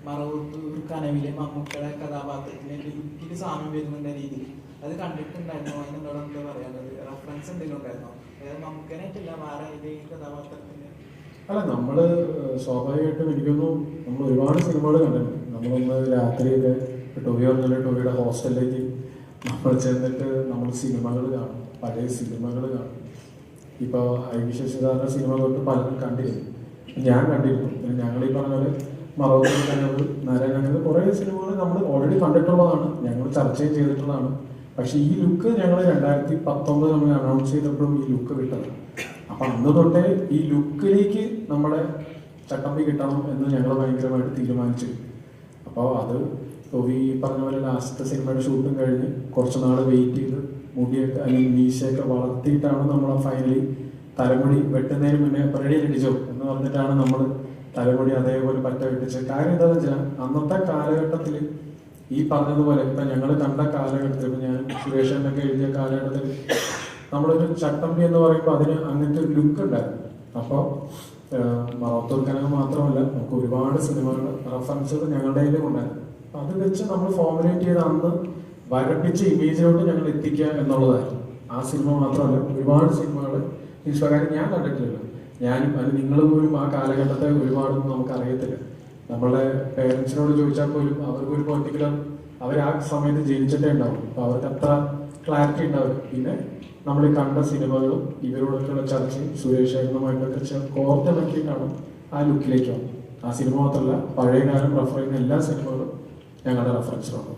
മറവൂർ കനവിലെ മമ്മൂക്കയുടെ കഥാപാത്രത്തിന് ലുക്കിൽ സാമ്യം വരുന്നുണ്ട രീതിയിൽ അത് കണ്ടിട്ടുണ്ടായിരുന്നു. അതിനോട് എന്താ പറയാനുള്ളത്? റെഫറൻസ് എന്തെങ്കിലും ഉണ്ടായിരുന്നോ? അതായത് മമ്മൂക്കനായിട്ടില്ല, വേറെ ഏതെങ്കിലും കഥാപാത്രത്തിന്? അല്ല, നമ്മള് സ്വാഭാവികമായിട്ടും എനിക്കൊന്നു നമ്മൾ ഒരുപാട് സിനിമകൾ കണ്ടിട്ടുണ്ട്. നമ്മളൊന്ന് രാത്രിയൊക്കെ ടോവിയുടെ ഹോസ്റ്റലിലേക്ക് നമ്മൾ ചെന്നിട്ട് നമ്മൾ സിനിമകൾ കാണും, പഴയ സിനിമകൾ കാണും. ഇപ്പോൾ ഐ.വി. ശശിധരൻ്റെ സിനിമ തൊട്ട് പലരും കണ്ടിരുന്നു, ഞാൻ കണ്ടിരുന്നു. പിന്നെ ഞങ്ങൾ ഈ പറഞ്ഞ പോലെ മറവൂർ കനവ്, നരകങ്ങൾ, കുറേ സിനിമകൾ നമ്മൾ ഓൾറെഡി കണ്ടിട്ടുള്ളതാണ്, ഞങ്ങൾ ചർച്ചയും ചെയ്തിട്ടുള്ളതാണ്. പക്ഷേ ഈ ലുക്ക് ഞങ്ങൾ 2019 നമ്മൾ അനൗൺസ് ചെയ്തപ്പോഴും ഈ ലുക്ക് വിട്ടത്. അപ്പം അന്ന് തൊട്ടേ ഈ ലുക്കിലേക്ക് നമ്മുടെ ചട്ടമ്പി കിട്ടണം എന്ന് ഞങ്ങൾ ഭയങ്കരമായിട്ട് തീരുമാനിച്ചു. അപ്പോൾ അത് ടോവി പറഞ്ഞ പോലെ ലാസ്റ്റത്തെ സിനിമയുടെ ഷൂട്ടും കഴിഞ്ഞ് കുറച്ച് നാൾ വെയിറ്റ് ചെയ്ത് മുടിയൊക്കെ അല്ലെങ്കിൽ മീശയൊക്കെ വളർത്തിയിട്ടാണ് നമ്മൾ ഫൈനലി തലമുടി വെട്ടുന്നതിന് മുന്നേ റെഡി അടിച്ചോ എന്ന് പറഞ്ഞിട്ടാണ് നമ്മൾ തലമുടി അതേപോലെ പറ്റ വെട്ടിച്ചത്. കാര്യം എന്താണെന്ന് വെച്ചാൽ അന്നത്തെ കാലഘട്ടത്തിൽ ഈ പറഞ്ഞതുപോലെ ഇപ്പം ഞങ്ങൾ കണ്ട കാലഘട്ടത്തിൽ, ഇപ്പം ഞാൻ സുരേഷനൊക്കെ എഴുതിയ കാലഘട്ടത്തിൽ നമ്മളൊരു ചട്ടമ്പി എന്ന് പറയുമ്പോൾ അതിന് അങ്ങനത്തെ ഒരു ലുക്ക് ഉണ്ടായിരുന്നു. അപ്പോൾ മറവൂർ കനവ് മാത്രമല്ല, നമുക്ക് ഒരുപാട് സിനിമകൾ റെഫറൻസുകൾ ഞങ്ങളുടെ കയ്യിലും ഉണ്ടായിരുന്നു. അത് വെച്ച് നമ്മൾ ഫോർമുലേറ്റ് ചെയ്ത് അന്ന് വരപ്പിച്ച ഇമേജിലോട്ട് ഞങ്ങൾ എത്തിക്കുക എന്നുള്ളതായിരുന്നു. ആ സിനിമ മാത്രമല്ല, ഒരുപാട് സിനിമകൾ ഇൻസ്പയർ ഞാൻ കണ്ടിട്ടില്ല. ഞാനും അത് നിങ്ങൾ പോലും ആ കാലഘട്ടത്തെ ഒരുപാടൊന്നും നമുക്ക് അറിയത്തില്ല. നമ്മളുടെ പേരൻസിനോട് ചോദിച്ചാൽ പോലും അവർക്കൊരു പെർട്ടിക്കുലർ അവർ ആ സമയത്ത് ജനിച്ചിട്ടേ ഉണ്ടാവും. അപ്പോൾ അവർക്ക് അത്ര ക്ലാരിറ്റി ഉണ്ടാവില്ല. പിന്നെ നമ്മൾ കണ്ട സിനിമകളും ഇവരോടൊക്കെയുള്ള ചർച്ചയും സുരേഷ് ഏട്ടനുമായിട്ടൊക്കെ കോർത്തിണക്കിയിട്ടാണ് ആ ലുക്കിലേക്ക് വന്നത്. ആ സിനിമ മാത്രമല്ല, പഴയ കാലം റെഫർ ചെയ്യുന്ന എല്ലാ സിനിമകളും ഞങ്ങളുടെ റെഫറൻസിലുണ്ട്.